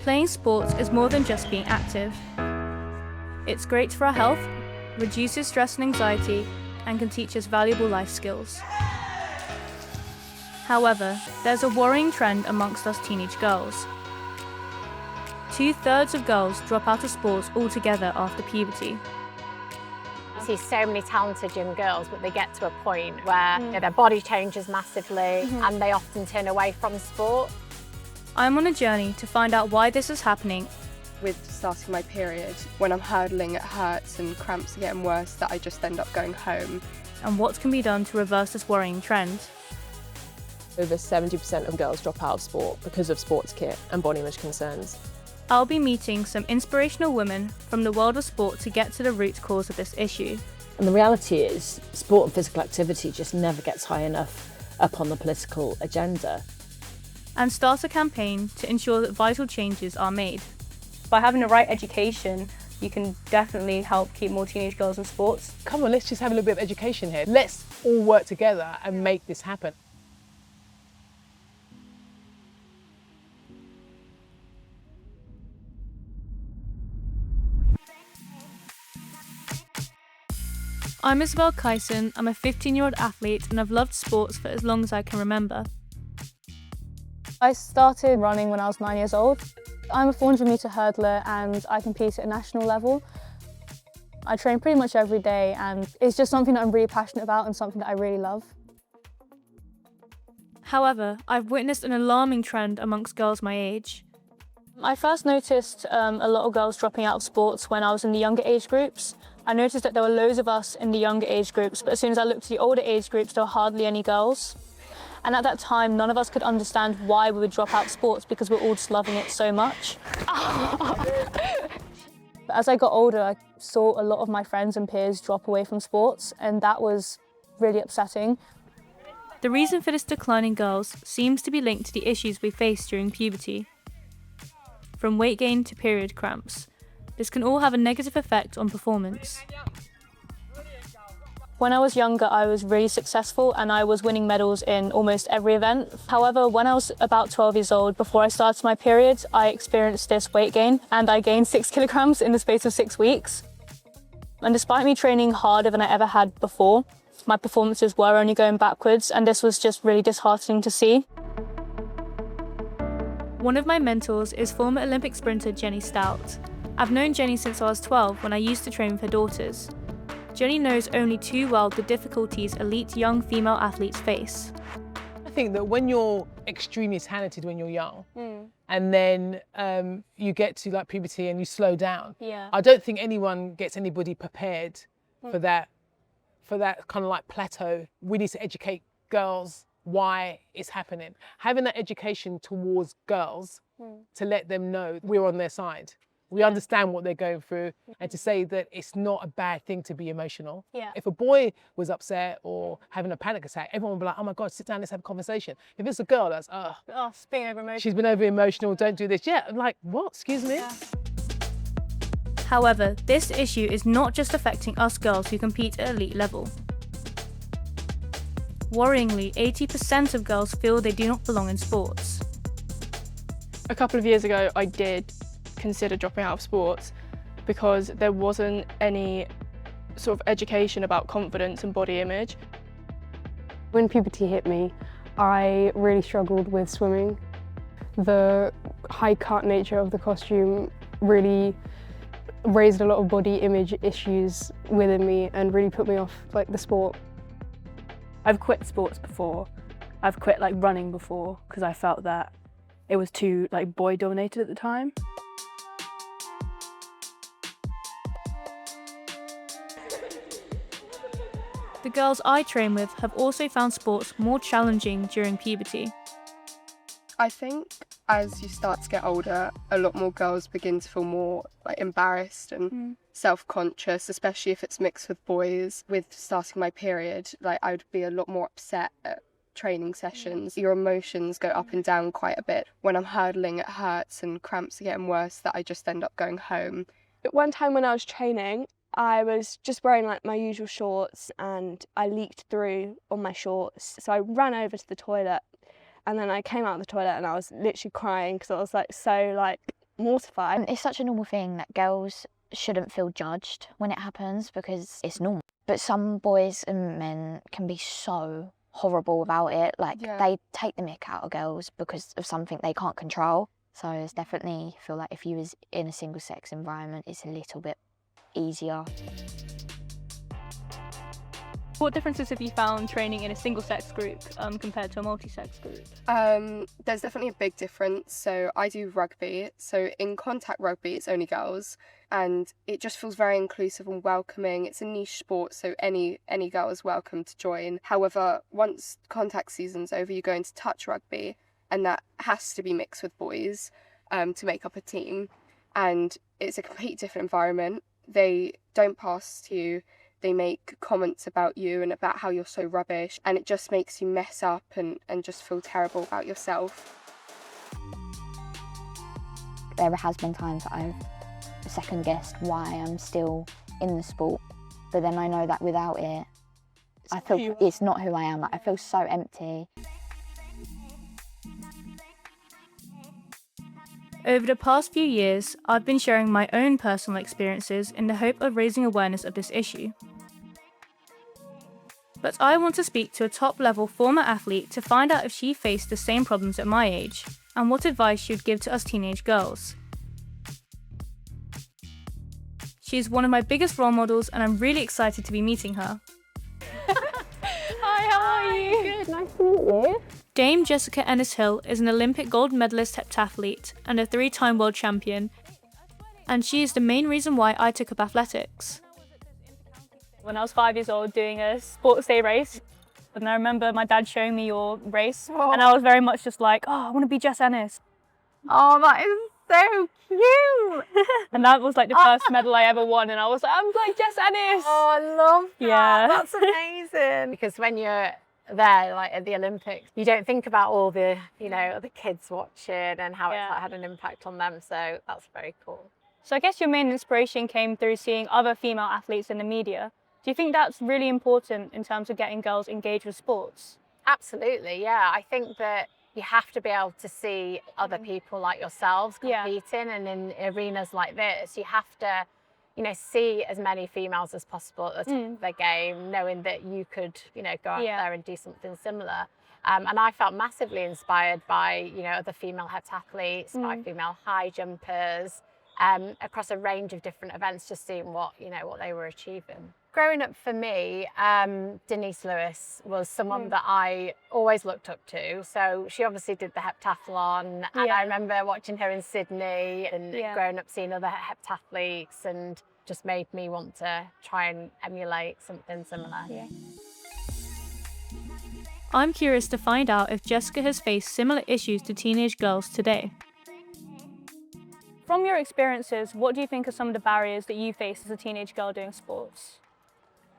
Playing sports is more than just being active. It's great for our health, reduces stress and anxiety, and can teach us valuable life skills. However, there's a worrying trend amongst us teenage girls. 2/3 of girls drop out of sports altogether after puberty. I see so many talented young girls, but they get to a point where their body changes massively and they often turn away from sport. I'm on a journey to find out why this is happening. With starting my period, when I'm hurdling it hurts and cramps are getting worse that I just end up going home. And what can be done to reverse this worrying trend. Over 70% of girls drop out of sport because of sports kit and body image concerns. I'll be meeting some inspirational women from the world of sport to get to the root cause of this issue. And the reality is, sport and physical activity just never gets high enough up on the political agenda. And start a campaign to ensure that vital changes are made. By having the right education, you can definitely help keep more teenage girls in sports. Come on, let's just have a little bit of education here. Let's all work together and make this happen. I'm Isabelle Kyson. I'm a 15-year-old athlete and I've loved sports for as long as I can remember. I started running when I was 9 years old. I'm a 400-metre hurdler and I compete at a national level. I train pretty much every day and it's just something that I'm really passionate about and something that I really love. However, I've witnessed an alarming trend amongst girls my age. I first noticed a lot of girls dropping out of sports when I was in the younger age groups. I noticed that there were loads of us in the younger age groups, but as soon as I looked at the older age groups, there were hardly any girls. And at that time, none of us could understand why we would drop out of sports because we're all just loving it so much. But as I got older, I saw a lot of my friends and peers drop away from sports, and that was really upsetting. The reason for this decline in girls seems to be linked to the issues we face during puberty. From weight gain to period cramps, this can all have a negative effect on performance. When I was younger, I was really successful and I was winning medals in almost every event. However, when I was about 12 years old, before I started my period, I experienced this weight gain and I gained 6 kilograms in the space of 6 weeks. And despite me training harder than I ever had before, my performances were only going backwards, and this was just really disheartening to see. One of my mentors is former Olympic sprinter Jenny Stout. I've known Jenny since I was 12 when I used to train with her daughters. Jenny knows only too well the difficulties elite young female athletes face. I think that when you're extremely talented when you're young, and then you get to like puberty and you slow down, I don't think anyone gets anybody prepared for that kind of like plateau. We need to educate girls why it's happening. Having that education towards girls to let them know we're on their side. We understand what they're going through, and to say that it's not a bad thing to be emotional. If a boy was upset or having a panic attack, everyone would be like, oh my God, sit down, let's have a conversation. If it's a girl that's, It's being over emotional. she's been over emotional, don't do this. Yeah, I'm like, what, excuse me? However, this issue is not just affecting us girls who compete at elite level. Worryingly, 80% of girls feel they do not belong in sports. A couple of years ago, I did consider dropping out of sports because there wasn't any sort of education about confidence and body image. When puberty hit me, I really struggled with swimming. The high cut nature of the costume really raised a lot of body image issues within me and really put me off like the sport. I've quit sports before. I've quit like running before because I felt that it was too like boy dominated at the time. The girls I train with have also found sports more challenging during puberty. I think as you start to get older, a lot more girls begin to feel more like embarrassed and self-conscious, especially if it's mixed with boys. With starting my period, like I would be a lot more upset at training sessions. Your emotions go up and down quite a bit. When I'm hurdling, it hurts and cramps are getting worse that I just end up going home. One time when I was training, I was just wearing like my usual shorts and I leaked through on my shorts. So I ran over to the toilet and then I came out of the toilet and I was literally crying because I was like so like mortified. It's such a normal thing that girls shouldn't feel judged when it happens because it's normal. But some boys and men can be so horrible about it. Like they take the mick out of girls because of something they can't control. So it's definitely feel like if you was in a single sex environment, it's a little bit easier. What differences have you found training in a single-sex group compared to a multi-sex group? There's definitely a big difference. So I do rugby. So in contact rugby, it's only girls, and it just feels very inclusive and welcoming. It's a niche sport, so any girl is welcome to join. However, once contact season's over, you go into touch rugby, and that has to be mixed with boys to make up a team. And it's a completely different environment. They don't pass to you. They make comments about you and about how you're so rubbish, and it just makes you mess up and just feel terrible about yourself. There has been times that I've second-guessed why I'm still in the sport, but then I know that without it, I feel it's not who I am. Like, I feel so empty. Over the past few years, I've been sharing my own personal experiences in the hope of raising awareness of this issue. But I want to speak to a top-level former athlete to find out if she faced the same problems at my age, and what advice she would give to us teenage girls. She's one of my biggest role models, and I'm really excited to be meeting her. Hi, how are you? Good, nice to meet you. Dame Jessica Ennis-Hill is an Olympic gold medalist heptathlete and a 3-time world champion, and she is the main reason why I took up athletics. When I was 5 years old doing a sports day race, and I remember my dad showing me your race, and I was very much just like, oh, I want to be Jess Ennis. Oh, that is so cute. And that was like the first medal I ever won, and I was like, I'm like Jess Ennis. Oh, I love that. Yeah. That's amazing. Because when you're there, like at the Olympics, you don't think about all the, the kids watching and how it's had an impact on them. So that's very cool. So I guess your main inspiration came through seeing other female athletes in the media. Do you think that's really important in terms of getting girls engaged with sports? Absolutely, yeah. I think that you have to be able to see other people like yourselves competing, and in arenas like this, you have to, see as many females as possible at the top of their game, knowing that you could, go out there and do something similar. And I felt massively inspired by, other female heptathletes, by female high jumpers, across a range of different events, just seeing what they were achieving. Growing up for me, Denise Lewis was someone that I always looked up to. So she obviously did the heptathlon, and I remember watching her in Sydney and growing up seeing other heptathletes, and just made me want to try and emulate something similar. Yeah. I'm curious to find out if Jessica has faced similar issues to teenage girls today. From your experiences, what do you think are some of the barriers that you face as a teenage girl doing sports?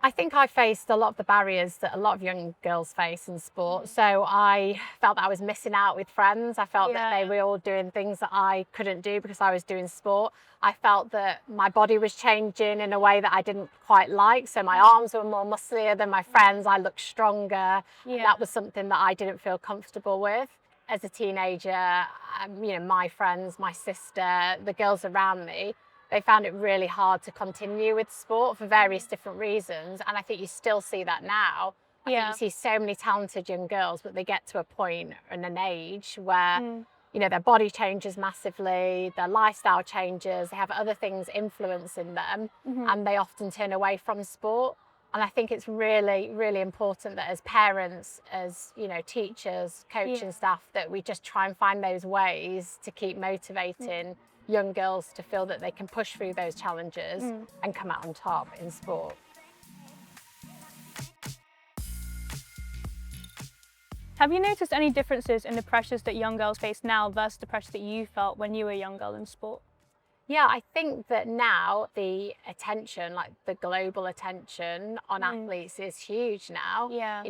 I think I faced a lot of the barriers that a lot of young girls face in sport. So I felt that I was missing out with friends. I felt that they were all doing things that I couldn't do because I was doing sport. I felt that my body was changing in a way that I didn't quite like. So my arms were more musclier than my friends. I looked stronger. That was something that I didn't feel comfortable with. As a teenager, my friends, my sister, the girls around me, they found it really hard to continue with sport for various different reasons. And I think you still see that now. I think you see so many talented young girls, but they get to a point and an age where, their body changes massively, their lifestyle changes, they have other things influencing them, and they often turn away from sport. And I think it's really, really important that as parents, as teachers, coaching staff, that we just try and find those ways to keep motivating young girls to feel that they can push through those challenges and come out on top in sport. Have you noticed any differences in the pressures that young girls face now versus the pressure that you felt when you were a young girl in sport? Yeah, I think that now the attention, like the global attention on athletes is huge now. Yeah.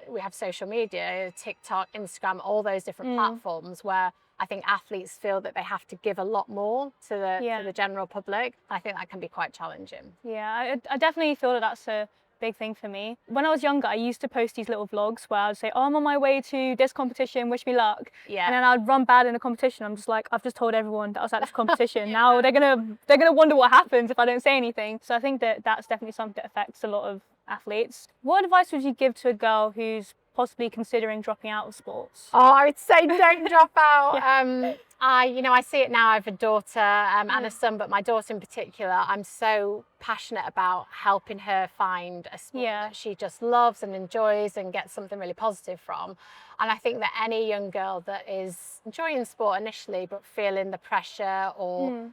We have social media, TikTok, Instagram, all those different platforms where I think athletes feel that they have to give a lot more to the general public. I think that can be quite challenging. Yeah, I definitely feel that that's a big thing for me. When I was younger, I used to post these little vlogs where I'd say, oh, I'm on my way to this competition, wish me luck. Yeah. And then I'd run bad in a competition. I'm just like, I've just told everyone that I was at this competition. Now they're gonna wonder what happens if I don't say anything. So I think that that's definitely something that affects a lot of athletes. What advice would you give to a girl who's possibly considering dropping out of sports? Oh, I would say don't drop out. I see it now. I have a daughter and a son, but my daughter in particular, I'm so passionate about helping her find a sport that she just loves and enjoys and gets something really positive from. And I think that any young girl that is enjoying sport initially, but feeling the pressure or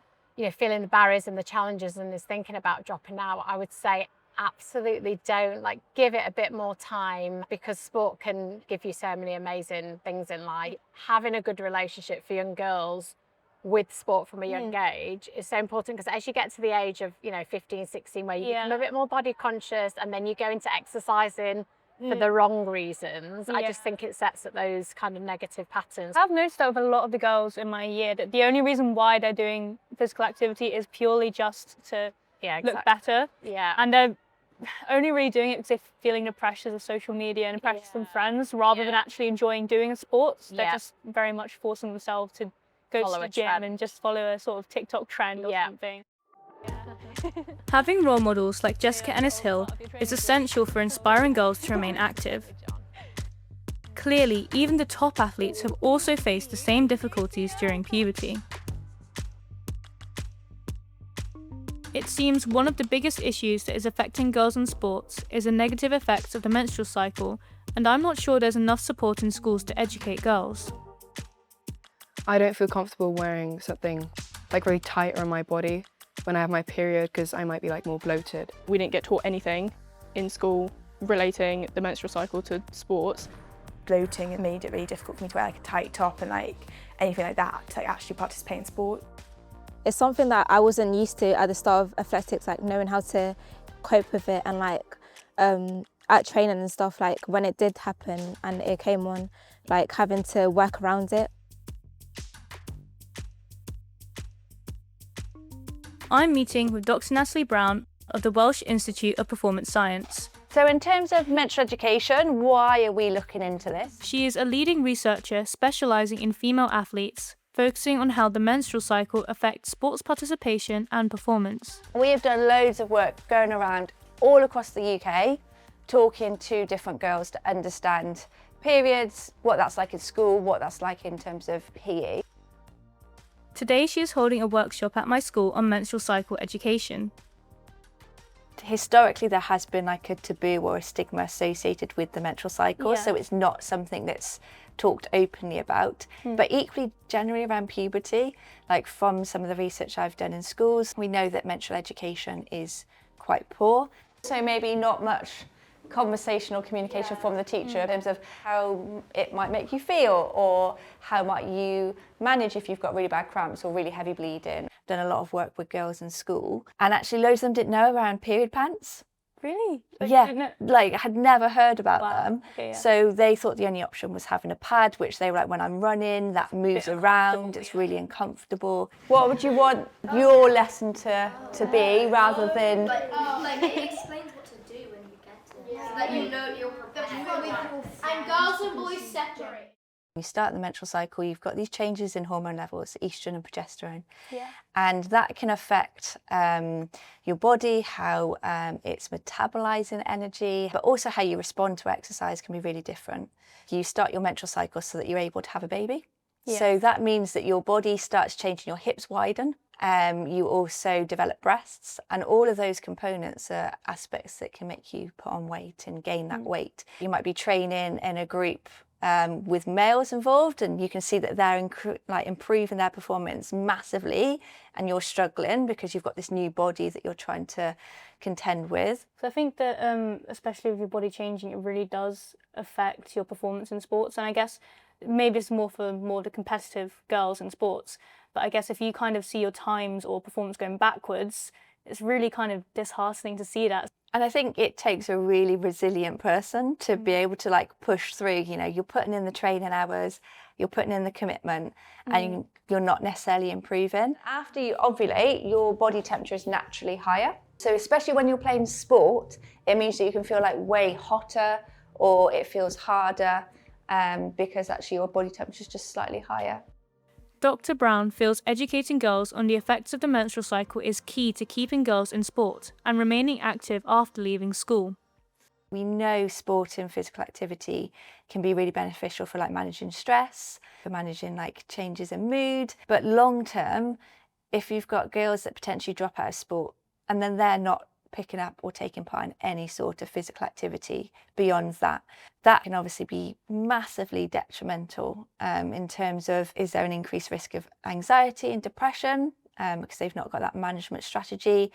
feeling the barriers and the challenges and is thinking about dropping out, I would say absolutely don't. Like, give it a bit more time, because sport can give you so many amazing things in life. Having a good relationship for young girls with sport from a young age is so important, because as you get to the age of 15, 16, where you become a bit more body conscious and then you go into exercising for the wrong reasons, I just think it sets up those kind of negative patterns. I've noticed that with a lot of the girls in my year that the only reason why they're doing physical activity is purely just to look better. And they're only really doing it because they're feeling the pressures of social media and the pressures from friends, rather than actually enjoying doing a sport. They're just very much forcing themselves to go to the gym and just follow a sort of TikTok trend or something. Having role models like Jessica Ennis-Hill is essential for inspiring girls to remain active. Clearly, even the top athletes have also faced the same difficulties during puberty. It seems one of the biggest issues that is affecting girls in sports is the negative effects of the menstrual cycle, and I'm not sure there's enough support in schools to educate girls. I don't feel comfortable wearing something like really tight around my body when I have my period, because I might be like more bloated. We didn't get taught anything in school relating the menstrual cycle to sports. Bloating made it really difficult for me to wear like a tight top and like anything like that to like actually participate in sport. It's something that I wasn't used to at the start of athletics, like knowing how to cope with it, and like at training and stuff, like when it did happen and it came on, like having to work around it. I'm meeting with Dr. Natalie Brown of the Welsh Institute of Performance Science. So in terms of menstrual education, why are we looking into this? She is a leading researcher specialising in female athletes, focusing on how the menstrual cycle affects sports participation and performance. We have done loads of work going around all across the UK, talking to different girls to understand periods, what that's like in school, what that's like in terms of PE. Today she is holding a workshop at my school on menstrual cycle education. Historically, there has been like a taboo or a stigma associated with the menstrual cycle, so it's not something that's talked openly about. But equally, generally around puberty, like from some of the research I've done in schools, we know that menstrual education is quite poor. So maybe not much conversational communication from the teacher in terms of how it might make you feel, or how might you manage if you've got really bad cramps or really heavy bleeding. Done a lot of work with girls in school, and actually loads of them didn't know around period pants. Really? Like had never heard about them. Okay, so they thought the only option was having a pad, which they were like, when I'm running, that moves around, it's really uncomfortable. What would you want your lesson to be, rather than... Like it explains what to do when you get to it, so that you know you're prepared. And girls and boys separate. When you start the menstrual cycle, you've got these changes in hormone levels, estrogen and progesterone, and that can affect your body, how it's metabolizing energy, but also how you respond to exercise can be really different. You start your menstrual cycle so that you're able to have a baby. So that means that your body starts changing, your hips widen, you also develop breasts, and all of those components are aspects that can make you put on weight and gain that weight. You might be training in a group with males involved, and you can see that they're improving their performance massively, and you're struggling because you've got this new body that you're trying to contend with. So I think that especially with your body changing, it really does affect your performance in sports, and I guess maybe it's more for the competitive girls in sports, but I guess if you kind of see your times or performance going backwards, it's really kind of disheartening to see that. And I think it takes a really resilient person to be able to like push through. You know, you're putting in the training hours, you're putting in the commitment and you're not necessarily improving. After you ovulate, your body temperature is naturally higher. So especially when you're playing sport, it means that you can feel like way hotter or it feels harder because actually your body temperature is just slightly higher. Dr. Brown feels educating girls on the effects of the menstrual cycle is key to keeping girls in sport and remaining active after leaving school. We know sport and physical activity can be really beneficial for like managing stress, for managing like changes in mood. But long term, if you've got girls that potentially drop out of sport and then they're not picking up or taking part in any sort of physical activity beyond that, that can obviously be massively detrimental in terms of, is there an increased risk of anxiety and depression because they've not got that management strategy,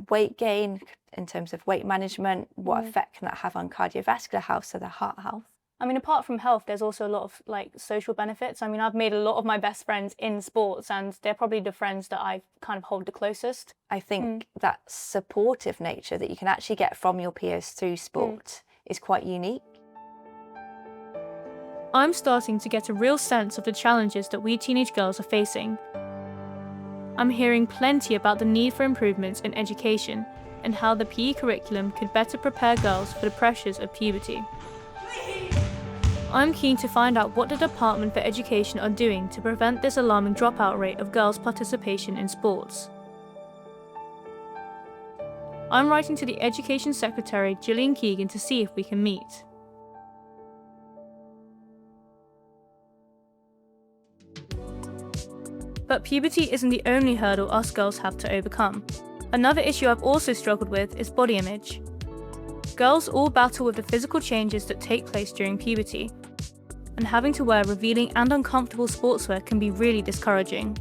weight gain in terms of weight management, what effect can that have on cardiovascular health, so their heart health? I mean, apart from health, there's also a lot of like social benefits. I mean, I've made a lot of my best friends in sports and they're probably the friends that I kind of hold the closest. I think that supportive nature that you can actually get from your peers through sport is quite unique. I'm starting to get a real sense of the challenges that we teenage girls are facing. I'm hearing plenty about the need for improvements in education and how the PE curriculum could better prepare girls for the pressures of puberty. I'm keen to find out what the Department for Education are doing to prevent this alarming dropout rate of girls' participation in sports. I'm writing to the Education Secretary, Gillian Keegan, to see if we can meet. But puberty isn't the only hurdle us girls have to overcome. Another issue I've also struggled with is body image. Girls all battle with the physical changes that take place during puberty, and having to wear revealing and uncomfortable sportswear can be really discouraging.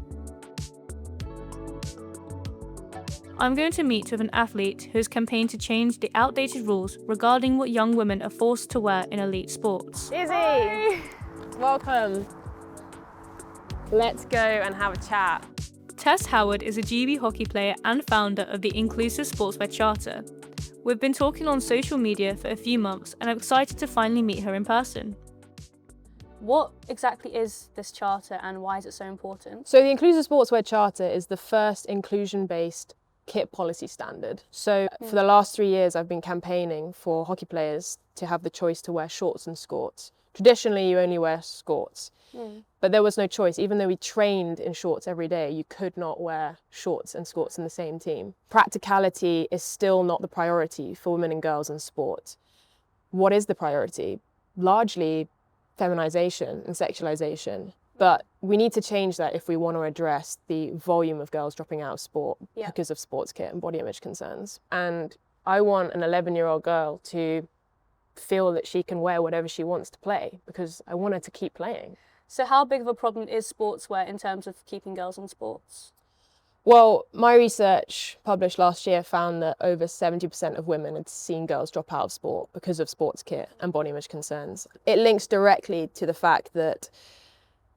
I'm going to meet with an athlete who has campaigned to change the outdated rules regarding what young women are forced to wear in elite sports. Izzy! Welcome. Let's go and have a chat. Tess Howard is a GB hockey player and founder of the Inclusive Sportswear Charter. We've been talking on social media for a few months and I'm excited to finally meet her in person. What exactly is this charter and why is it so important? So the Inclusive Sportswear Charter is the first inclusion-based kit policy standard. So for the last 3 years, I've been campaigning for hockey players to have the choice to wear shorts and skirts. Traditionally, you only wear skirts, but there was no choice. Even though we trained in shorts every day, you could not wear shorts and skirts in the same team. Practicality is still not the priority for women and girls in sport. What is the priority? Largely feminization and sexualization. But we need to change that if we want to address the volume of girls dropping out of sport because of sports kit and body image concerns. And I want an 11-year-old girl to feel that she can wear whatever she wants to play because I want her to keep playing. So how big of a problem is sportswear in terms of keeping girls in sports? Well, my research published last year found that over 70% of women had seen girls drop out of sport because of sports kit and body image concerns. It links directly to the fact that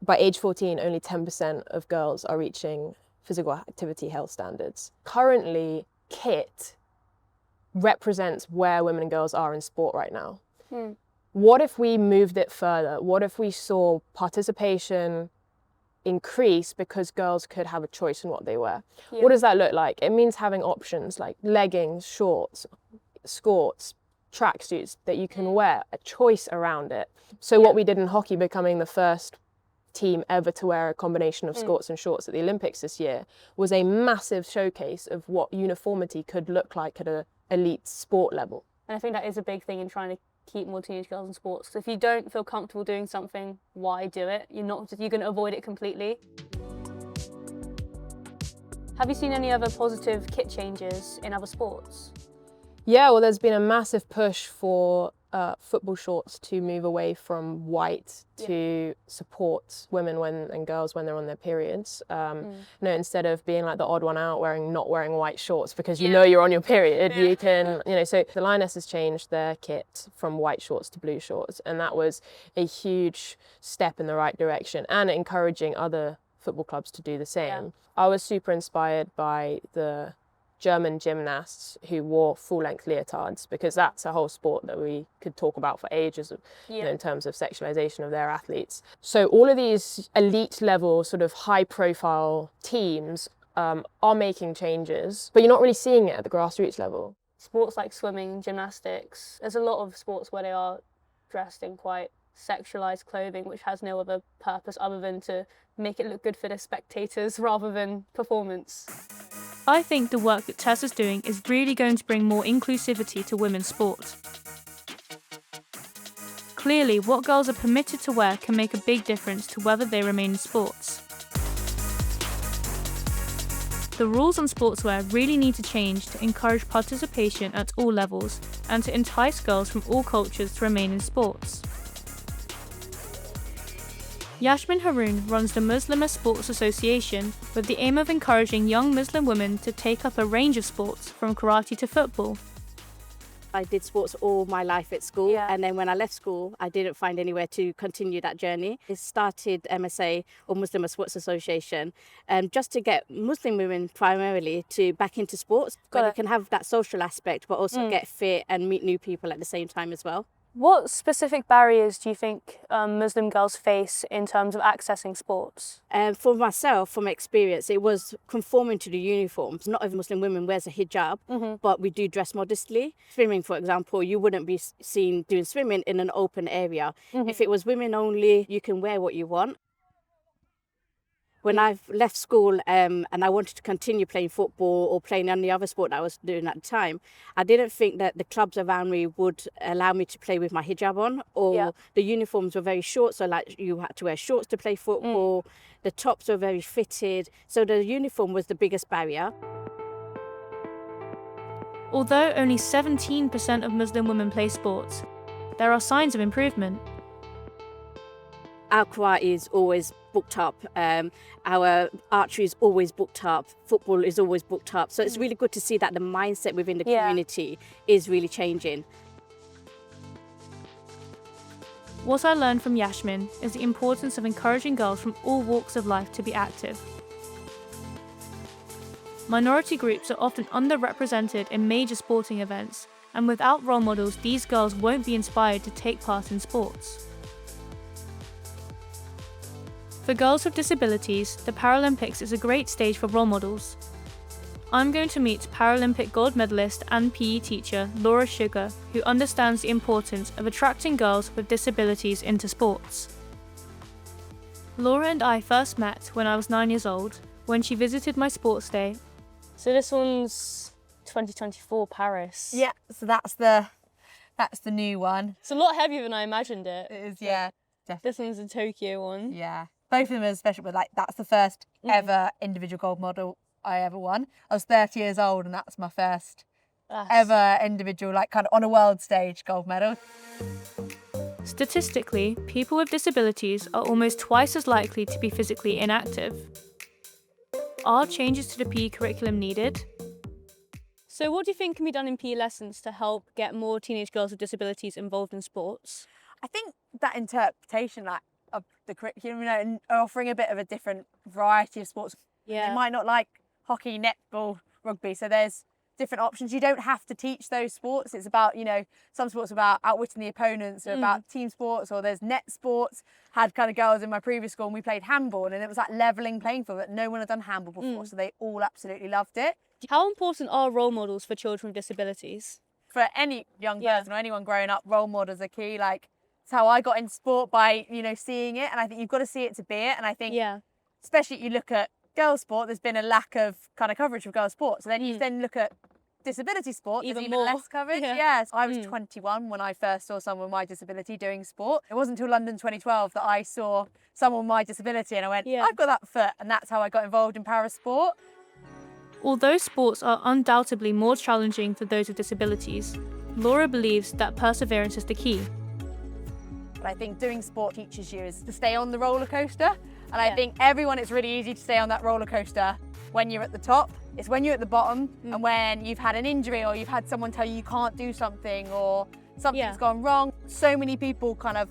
by age 14, only 10% of girls are reaching physical activity health standards. Currently, kit represents where women and girls are in sport right now. What if we moved it further? What if we saw participation increase because girls could have a choice in what they wear? What does that look like? It means having options like leggings, shorts, skirts, tracksuits that you can wear, a choice around it. So what we did in hockey, becoming the first team ever to wear a combination of skirts and shorts at the Olympics this year, was a massive showcase of what uniformity could look like at an elite sport level. And I think that is a big thing in trying to keep more teenage girls in sports. Because if you don't feel comfortable doing something, why do it? You're going to avoid it completely. Have you seen any other positive kit changes in other sports? Yeah, well, there's been a massive push for football shorts to move away from white to support women and girls when they're on their periods. Instead of being like the odd one out, not wearing white shorts because you know you're on your period, you can, so the Lioness has changed their kit from white shorts to blue shorts, and that was a huge step in the right direction and encouraging other football clubs to do the same. I was super inspired by the German gymnasts who wore full-length leotards, because that's a whole sport that we could talk about for ages, you know, in terms of sexualization of their athletes. So all of these elite level, sort of high-profile teams are making changes, but you're not really seeing it at the grassroots level. Sports like swimming, gymnastics, there's a lot of sports where they are dressed in quite sexualized clothing, which has no other purpose other than to make it look good for the spectators rather than performance. I think the work that Tess is doing is really going to bring more inclusivity to women's sport. Clearly, what girls are permitted to wear can make a big difference to whether they remain in sports. The rules on sportswear really need to change to encourage participation at all levels and to entice girls from all cultures to remain in sports. Yasmin Haroon runs the Muslimah Sports Association with the aim of encouraging young Muslim women to take up a range of sports, from karate to football. I did sports all my life at school, and then when I left school, I didn't find anywhere to continue that journey. I started MSA, or Muslim Sports Association, just to get Muslim women primarily to back into sports, where you can have that social aspect, but also get fit and meet new people at the same time as well. What specific barriers do you think Muslim girls face in terms of accessing sports? For myself, from experience, it was conforming to the uniforms. Not every Muslim woman wears a hijab, but we do dress modestly. Swimming, for example, you wouldn't be seen doing swimming in an open area. If it was women only, you can wear what you want. When I left school and I wanted to continue playing football or playing any other sport that I was doing at the time, I didn't think that the clubs around me would allow me to play with my hijab on, or the uniforms were very short, so like you had to wear shorts to play football. The tops were very fitted, so the uniform was the biggest barrier. Although only 17% of Muslim women play sports, there are signs of improvement. Our karate is always booked up, our archery is always booked up, football is always booked up. So it's really good to see that the mindset within the community is really changing. What I learned from Yasmin is the importance of encouraging girls from all walks of life to be active. Minority groups are often underrepresented in major sporting events, and without role models, these girls won't be inspired to take part in sports. For girls with disabilities, the Paralympics is a great stage for role models. I'm going to meet Paralympic gold medalist and PE teacher Laura Sugar, who understands the importance of attracting girls with disabilities into sports. Laura and I first met when I was 9 years old, when she visited my sports day. So this one's 2024 Paris. Yeah, so that's the new one. It's a lot heavier than I imagined it. It is, yeah. Definitely. This one's a Tokyo one. Yeah. Both of them are special, but like that's the first ever individual gold medal I ever won. I was 30 years old and that's my first ever individual, like kind of on a world stage gold medal. Statistically, people with disabilities are almost twice as likely to be physically inactive. Are changes to the PE curriculum needed? So what do you think can be done in PE lessons to help get more teenage girls with disabilities involved in sports? I think that interpretation of the curriculum, you know, and offering a bit of a different variety of sports. Yeah. They might not like hockey, netball, rugby, so there's different options. You don't have to teach those sports. It's about, you know, some sports are about outwitting the opponents, or about team sports, or there's net sports. Had kind of girls in my previous school and we played handball, and it was like levelling playing field, but no one had done handball before, so they all absolutely loved it. How important are role models for children with disabilities? For any young person or anyone growing up, role models are key. Like, it's how I got into sport, by, you know, seeing it, and I think you've got to see it to be it. And I think, especially you look at girls' sport, there's been a lack of kind of coverage of girls' sport. So then you then look at disability sport, there's even less coverage. Yes, I was 21 when I first saw someone with my disability doing sport. It wasn't until London 2012 that I saw someone with my disability and I went, I've got that foot, and that's how I got involved in para sport. Although sports are undoubtedly more challenging for those with disabilities, Laura believes that perseverance is the key. But I think doing sport teaches you is to stay on the roller coaster. And I think it's really easy to stay on that roller coaster when you're at the top. It's when you're at the bottom and when you've had an injury, or you've had someone tell you can't do something, or something's gone wrong. So many people kind of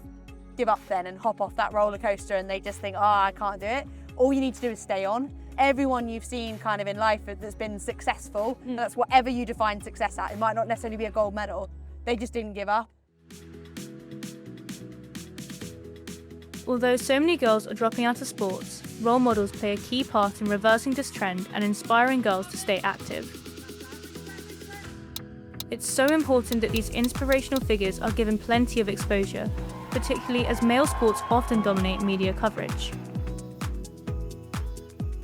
give up then and hop off that roller coaster, and they just think, I can't do it. all you need to do is stay on. Everyone you've seen kind of in life that's been successful, and that's whatever you define success at. It might not necessarily be a gold medal. They just didn't give up. Although so many girls are dropping out of sports, role models play a key part in reversing this trend and inspiring girls to stay active. It's so important that these inspirational figures are given plenty of exposure, particularly as male sports often dominate media coverage.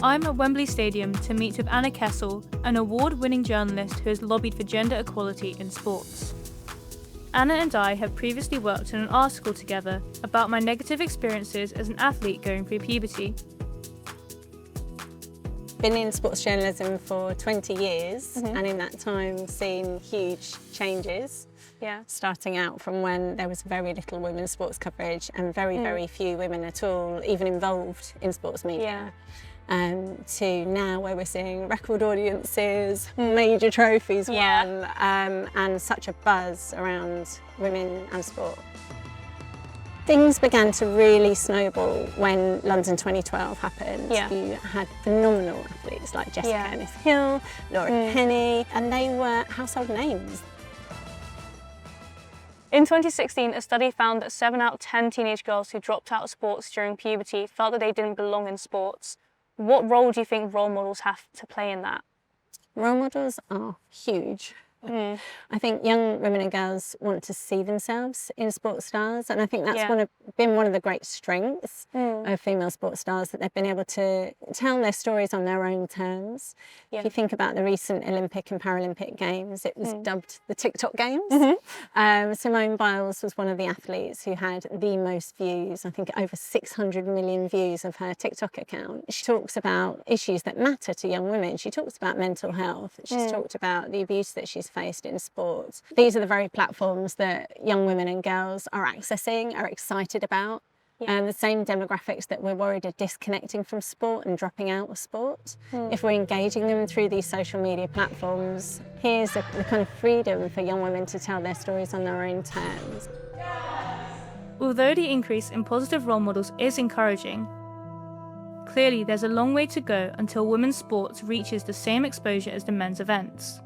I'm at Wembley Stadium to meet with Anna Kessel, an award-winning journalist who has lobbied for gender equality in sports. Anna and I have previously worked on an article together about my negative experiences as an athlete going through puberty. Been in sports journalism for 20 years and in that time seen huge changes. Starting out from when there was very little women's sports coverage and very few women at all even involved in sports media. To now where we're seeing record audiences, major trophies won, and such a buzz around women and sport. Things began to really snowball when London 2012 happened. You had phenomenal athletes like Jessica Ennis-Hill, Laura Penny, and they were household names. In 2016, a study found that 7 out of 10 teenage girls who dropped out of sports during puberty felt that they didn't belong in sports. What role do you think role models have to play in that? Role models are huge. I think young women and girls want to see themselves in sports stars, and I think that's been one of the great strengths of female sports stars, that they've been able to tell their stories on their own terms. If you think about the recent Olympic and Paralympic Games, it was dubbed the TikTok Games. Simone Biles was one of the athletes who had the most views, I think over 600 million views of her TikTok account. She talks about issues that matter to young women. She talks about mental health. She's talked about the abuse that she's faced in sports. These are the very platforms that young women and girls are accessing, are excited about. The same demographics that we're worried are disconnecting from sport and dropping out of sport. If we're engaging them through these social media platforms, here's the kind of freedom for young women to tell their stories on their own terms. Although the increase in positive role models is encouraging, clearly there's a long way to go until women's sports reaches the same exposure as the men's events.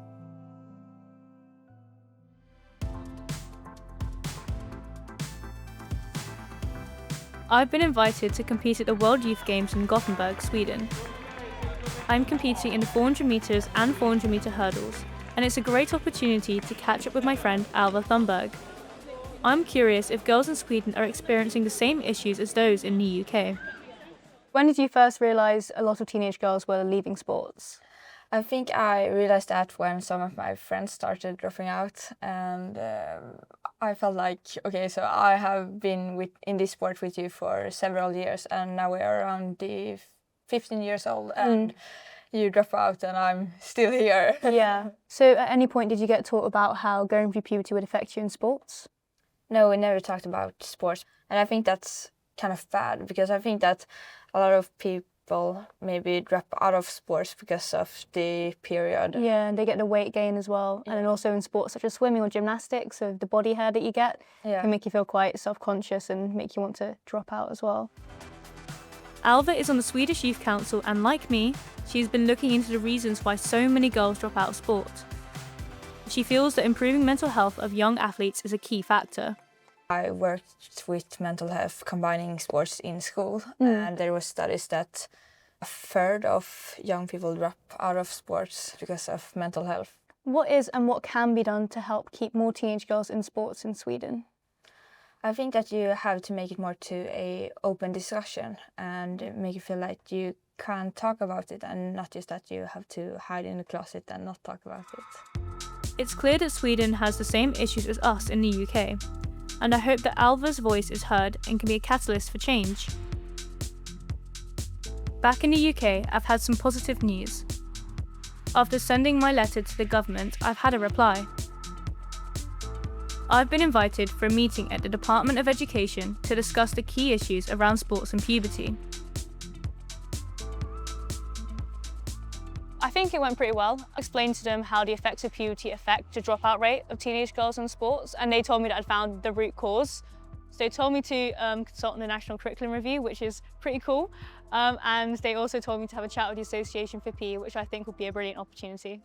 I've been invited to compete at the World Youth Games in Gothenburg, Sweden. I'm competing in the 400 metres and 400 metre hurdles, and it's a great opportunity to catch up with my friend Alva Thunberg. I'm curious if girls in Sweden are experiencing the same issues as those in the UK. When did you first realise a lot of teenage girls were leaving sports? I think I realised that when some of my friends started dropping out, and I felt like, okay, so I have been in this sport with you for several years, and now we're around the 15 years old, and you drop out and I'm still here. So at any point did you get taught about how going through puberty would affect you in sports? No, we never talked about sports, and I think that's kind of bad, because I think that a lot of people maybe drop out of sports because of the period. And they get the weight gain as well. And then also in sports such as swimming or gymnastics, so the body hair that you get can make you feel quite self-conscious and make you want to drop out as well. Alva is on the Swedish Youth Council, and like me, she's been looking into the reasons why so many girls drop out of sport. She feels that improving mental health of young athletes is a key factor. I worked with mental health, combining sports in school, and there were studies that a third of young people drop out of sports because of mental health. What is and what can be done to help keep more teenage girls in sports in Sweden? I think that you have to make it more to an open discussion and make it feel like you can talk about it, and not just that you have to hide in the closet and not talk about it. It's clear that Sweden has the same issues as us in the UK, and I hope that Alva's voice is heard and can be a catalyst for change. Back in the UK, I've had some positive news. After sending my letter to the government, I've had a reply. I've been invited for a meeting at the Department of Education to discuss the key issues around sports and puberty. I think it went pretty well. I explained to them how the effects of puberty affect the dropout rate of teenage girls in sports, and they told me that I'd found the root cause. So they told me to consult on the National Curriculum Review, which is pretty cool. And they also told me to have a chat with the Association for PE, which I think would be a brilliant opportunity.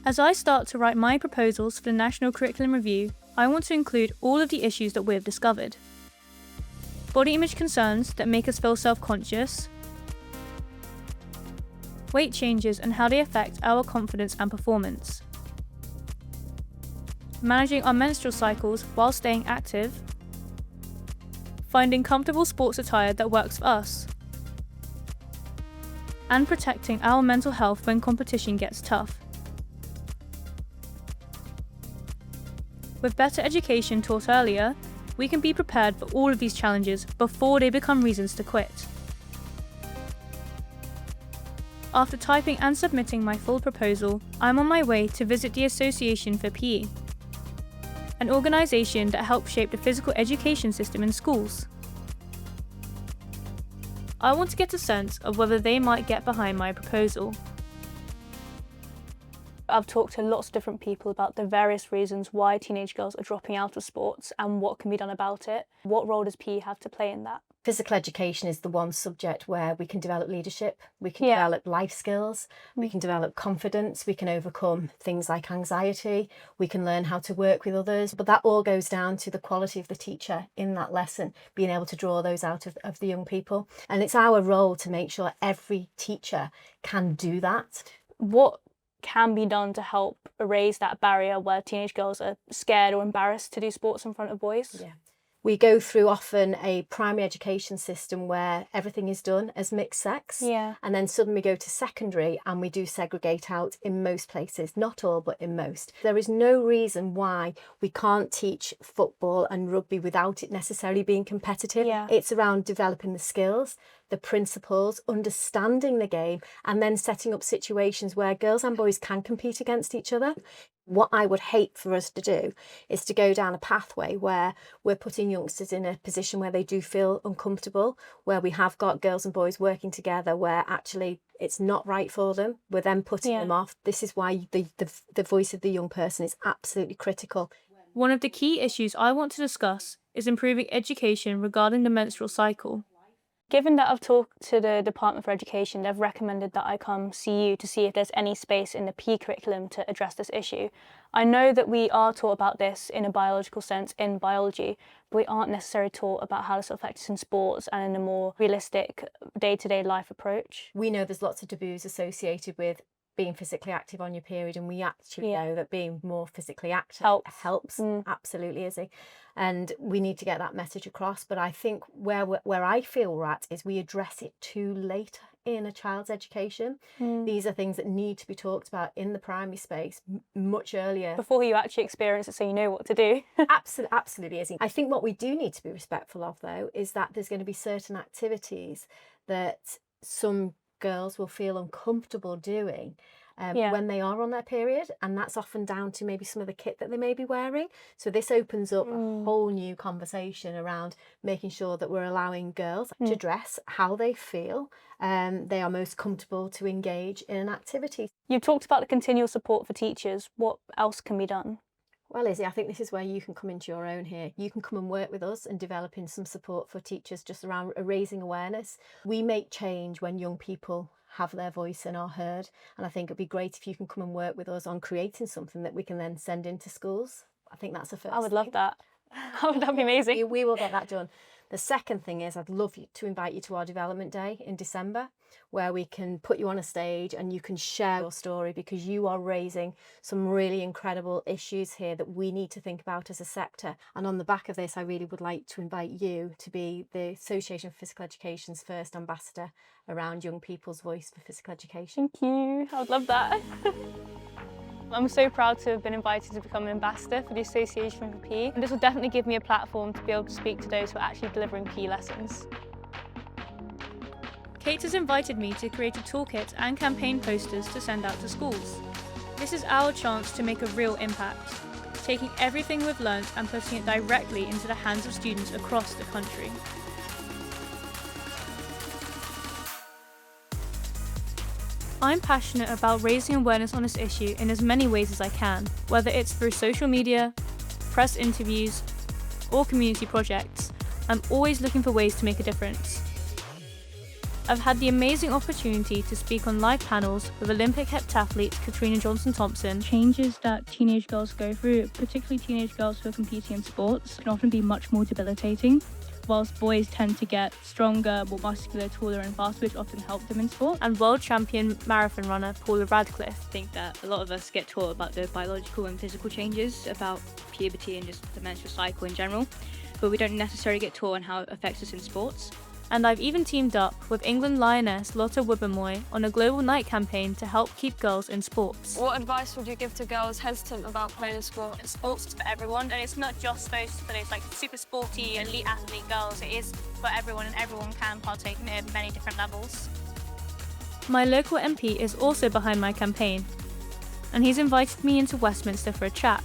As I start to write my proposals for the National Curriculum Review, I want to include all of the issues that we've discovered. Body image concerns that make us feel self-conscious, weight changes and how they affect our confidence and performance, managing our menstrual cycles while staying active, finding comfortable sports attire that works for us, and protecting our mental health when competition gets tough. With better education taught earlier, we can be prepared for all of these challenges before they become reasons to quit. After typing and submitting my full proposal, I'm on my way to visit the Association for PE, an organisation that helps shape the physical education system in schools. I want to get a sense of whether they might get behind my proposal. I've talked to lots of different people about the various reasons why teenage girls are dropping out of sports and what can be done about it. What role does PE have to play in that? Physical education is the one subject where we can develop leadership, we can develop life skills, we can develop confidence, we can overcome things like anxiety, we can learn how to work with others. But that all goes down to the quality of the teacher in that lesson, being able to draw those out of the young people. And it's our role to make sure every teacher can do that. What can be done to help erase that barrier where teenage girls are scared or embarrassed to do sports in front of boys? Yeah. We go through often a primary education system where everything is done as mixed sex. Yeah. And then suddenly we go to secondary and we do segregate out in most places, not all, but in most. There is no reason why we can't teach football and rugby without it necessarily being competitive. Yeah. It's around developing the skills, the principles, understanding the game, and then setting up situations where girls and boys can compete against each other. What I would hate for us to do is to go down a pathway where we're putting youngsters in a position where they do feel uncomfortable, where we have got girls and boys working together where actually it's not right for them. We're then putting them off. This is why the voice of the young person is absolutely critical. One of the key issues I want to discuss is improving education regarding the menstrual cycle. Given that I've talked to the Department for Education, they've recommended that I come see you to see if there's any space in the PE curriculum to address this issue. I know that we are taught about this in a biological sense in biology, but we aren't necessarily taught about how this affects us in sports and in a more realistic day-to-day life approach. We know there's lots of taboos associated with being physically active on your period, and we actually know that being more physically active helps. Absolutely, Issey. And we need to get that message across. But I think where I feel we're at is we address it too late in a child's education. These are things that need to be talked about in the primary space much earlier. Before you actually experience it, so you know what to do. Absolutely, Issey. I think what we do need to be respectful of, though, is that there's going to be certain activities that some girls will feel uncomfortable doing when they are on their period, and that's often down to maybe some of the kit that they may be wearing. So this opens up a whole new conversation around making sure that we're allowing girls to dress how they feel they are most comfortable to engage in an activity. You've talked about the continual support for teachers. What else can be done? Well, Issey, I think this is where you can come into your own here. You can come and work with us and developing some support for teachers just around raising awareness. We make change when young people have their voice and are heard. And I think it'd be great if you can come and work with us on creating something that we can then send into schools. I think that's the first I would love that. That'd be amazing. We will get that done. The second thing is I'd love to invite you to our development day in December, where we can put you on a stage and you can share your story, because you are raising some really incredible issues here that we need to think about as a sector. And on the back of this, I really would like to invite you to be the Association for Physical Education's first ambassador around young people's voice for physical education. Thank you. I would love that. I'm so proud to have been invited to become an ambassador for the Association for PE. And this will definitely give me a platform to be able to speak to those who are actually delivering PE lessons. Kate has invited me to create a toolkit and campaign posters to send out to schools. This is our chance to make a real impact, taking everything we've learned and putting it directly into the hands of students across the country. I'm passionate about raising awareness on this issue in as many ways as I can, whether it's through social media, press interviews, or community projects, I'm always looking for ways to make a difference. I've had the amazing opportunity to speak on live panels with Olympic heptathlete Katrina Johnson-Thompson. Changes that teenage girls go through, particularly teenage girls who are competing in sports, can often be much more debilitating, whilst boys tend to get stronger, more muscular, taller and faster, which often help them in sport. And world champion marathon runner Paula Radcliffe. I think that a lot of us get taught about the biological and physical changes, about puberty and just the menstrual cycle in general, but we don't necessarily get taught on how it affects us in sports. And I've even teamed up with England lioness Lotte Wubbenmoy on a global night campaign to help keep girls in sports. What advice would you give to girls hesitant about playing a sport? Sports is for everyone, and it's not just for those like super sporty, elite athlete girls. It is for everyone, and everyone can partake in many different levels. My local MP is also behind my campaign, and he's invited me into Westminster for a chat.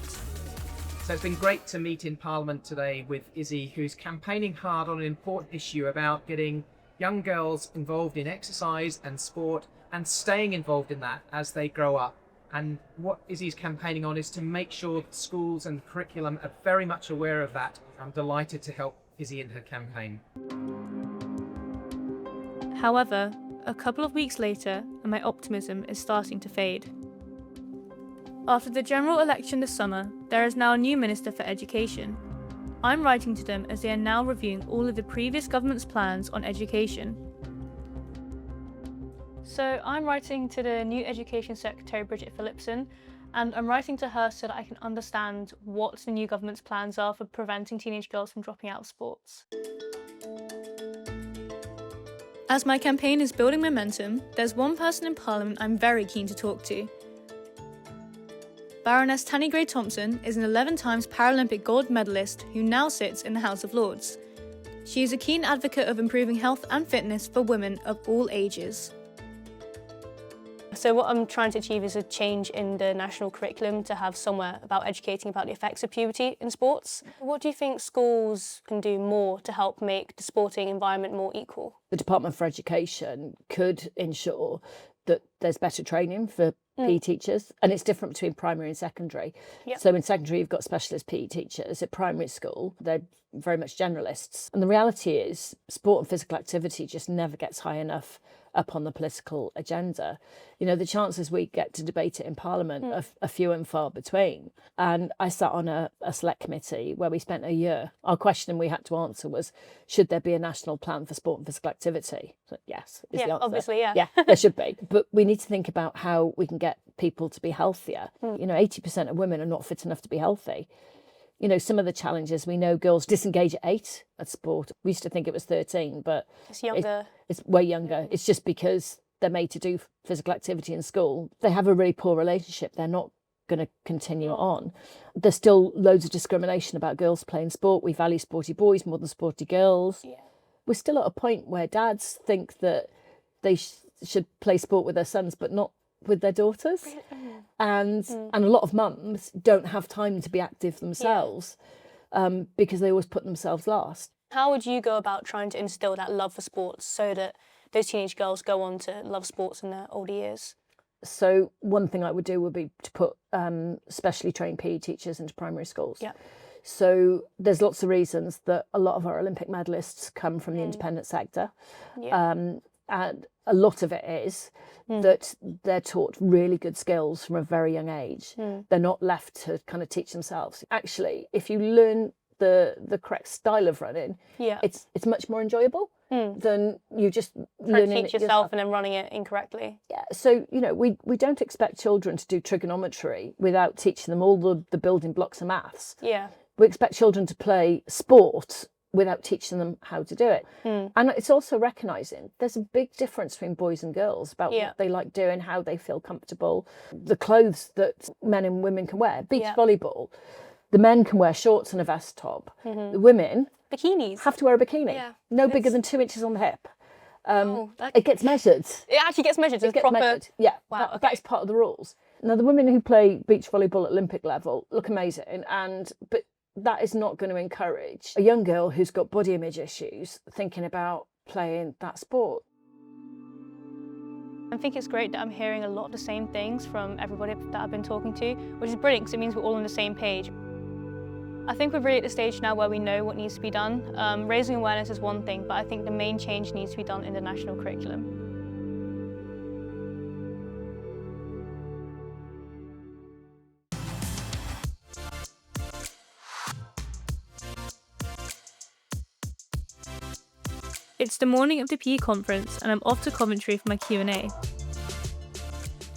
So it's been great to meet in Parliament today with Issey, who's campaigning hard on an important issue about getting young girls involved in exercise and sport and staying involved in that as they grow up. And what Issey's campaigning on is to make sure that schools and curriculum are very much aware of that. I'm delighted to help Issey in her campaign. However, a couple of weeks later, and my optimism is starting to fade. After the general election this summer, there is now a new Minister for Education. I'm writing to them as they are now reviewing all of the previous government's plans on education. So I'm writing to the new Education Secretary, Bridget Phillipson, and I'm writing to her so that I can understand what the new government's plans are for preventing teenage girls from dropping out of sports. As my campaign is building momentum, there's one person in Parliament I'm very keen to talk to. Baroness Tanni Grey-Thompson is an 11 times Paralympic gold medalist who now sits in the House of Lords. She is a keen advocate of improving health and fitness for women of all ages. So what I'm trying to achieve is a change in the national curriculum to have somewhere about educating about the effects of puberty in sports. What do you think schools can do more to help make the sporting environment more equal? The Department for Education could ensure that there's better training for PE teachers, and it's different between primary and secondary. Yep. So in secondary, you've got specialist PE teachers. At primary school, they're very much generalists. And the reality is sport and physical activity just never gets high enough up on the political agenda. You know, the chances we get to debate it in Parliament are few and far between. And I sat on a select committee where we spent a year. Our question we had to answer was, should there be a national plan for sport and physical activity? So, yes, is the answer. Obviously, yeah. Yeah, there should be. But we need to think about how we can get people to be healthier. You know, 80% of women are not fit enough to be healthy. You know, some of the challenges, we know girls disengage at 8 at sport. We used to think it was 13, but it's younger. It's way younger. It's just because they're made to do physical activity in school. They have a really poor relationship. They're not going to continue on. There's still loads of discrimination about girls playing sport. We value sporty boys more than sporty girls. Yeah. We're still at a point where dads think that they should play sport with their sons, but not with their daughters. And a lot of mums don't have time to be active themselves because they always put themselves last. How would you go about trying to instill that love for sports so that those teenage girls go on to love sports in their older years? So one thing I would do would be to put specially trained PE teachers into primary schools. Yeah. So there's lots of reasons that a lot of our Olympic medalists come from the independent sector. Yeah. And a lot of it is that they're taught really good skills from a very young age. They're not left to kind of teach themselves. Actually, if you learn the correct style of running, it's much more enjoyable than you just learning teach yourself and then running it incorrectly. Yeah. So, you know, we don't expect children to do trigonometry without teaching them all the building blocks of maths. Yeah. We expect children to play sport without teaching them how to do it. And it's also recognising there's a big difference between boys and girls about what they like doing, how they feel comfortable, the clothes that men and women can wear. Beach volleyball, the men can wear shorts and a vest top. The women bikinis have to wear a bikini, no bigger than 2 inches on the hip. It gets measured. It actually gets measured. It gets measured. Yeah, wow, that is part of the rules. Now, the women who play beach volleyball at Olympic level look amazing, but that is not going to encourage a young girl who's got body image issues thinking about playing that sport. I think it's great that I'm hearing a lot of the same things from everybody that I've been talking to, which is brilliant because it means we're all on the same page. I think we're really at the stage now where we know what needs to be done. Raising awareness is one thing, but I think the main change needs to be done in the national curriculum. It's the morning of the PE conference and I'm off to Coventry for my Q&A.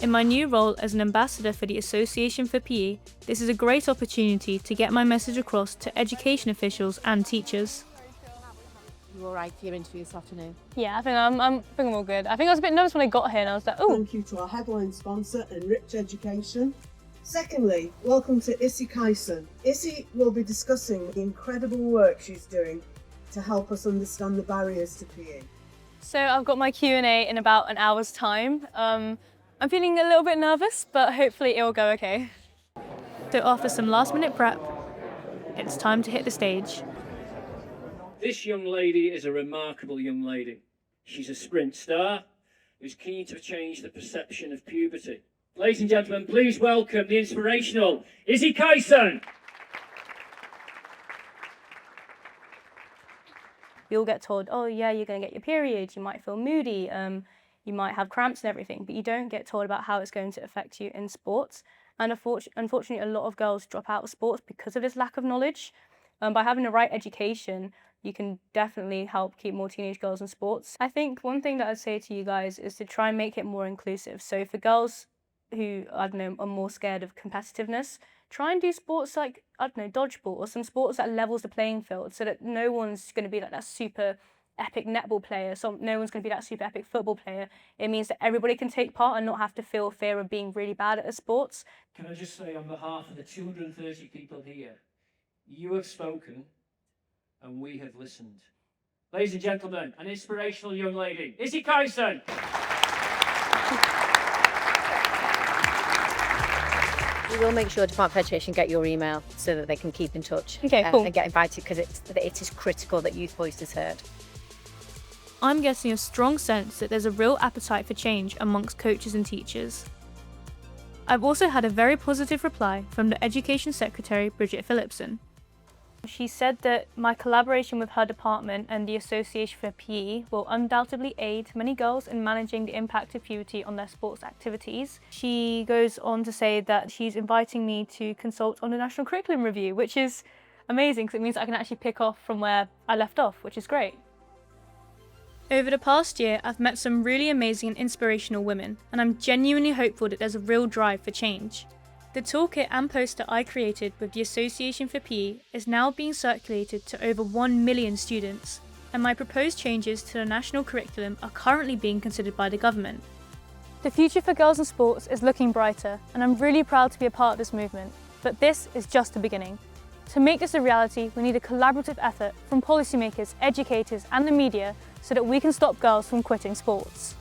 In my new role as an ambassador for the Association for PE, this is a great opportunity to get my message across to education officials and teachers. You all right for your interview this afternoon? Yeah, I think I'm all good. I think I was a bit nervous when I got here and I was like, oh. Thank you to our headline sponsor, Enrich Education. Secondly, welcome to Issey Kyson. Issey will be discussing the incredible work she's doing to help us understand the barriers to PE. So I've got my Q&A in about an hour's time. I'm feeling a little bit nervous, but hopefully it will go okay. So after some last-minute prep, it's time to hit the stage. This young lady is a remarkable young lady. She's a sprint star who's keen to change the perception of puberty. Ladies and gentlemen, please welcome the inspirational Issey Kyson. We all get told, oh yeah, you're going to get your period, you might feel moody, you might have cramps and everything, but you don't get told about how it's going to affect you in sports. And unfortunately, a lot of girls drop out of sports because of this lack of knowledge. By having the right education, you can definitely help keep more teenage girls in sports. I think one thing that I'd say to you guys is to try and make it more inclusive. So for girls who, I don't know, are more scared of competitiveness, try and do sports like, I don't know, dodgeball or some sports that levels the playing field so that no one's going to be like that super epic netball player, so no one's going to be that super epic football player. It means that everybody can take part and not have to feel fear of being really bad at a sports. Can I just say on behalf of the 230 people here, you have spoken and we have listened. Ladies and gentlemen, an inspirational young lady, Issey Kyson. We will make sure Department of Education get your email so that they can keep in touch cool. And get invited, because it is critical that youth voice is heard. I'm getting a strong sense that there's a real appetite for change amongst coaches and teachers. I've also had a very positive reply from the Education Secretary, Bridget Phillipson. She said that my collaboration with her department and the Association for PE will undoubtedly aid many girls in managing the impact of puberty on their sports activities. She goes on to say that she's inviting me to consult on the National Curriculum Review, which is amazing because it means I can actually pick off from where I left off, which is great. Over the past year, I've met some really amazing and inspirational women, and I'm genuinely hopeful that there's a real drive for change. The toolkit and poster I created with the Association for PE is now being circulated to over 1 million students, and my proposed changes to the national curriculum are currently being considered by the government. The future for girls in sports is looking brighter, and I'm really proud to be a part of this movement, but this is just the beginning. To make this a reality, we need a collaborative effort from policymakers, educators and the media so that we can stop girls from quitting sports.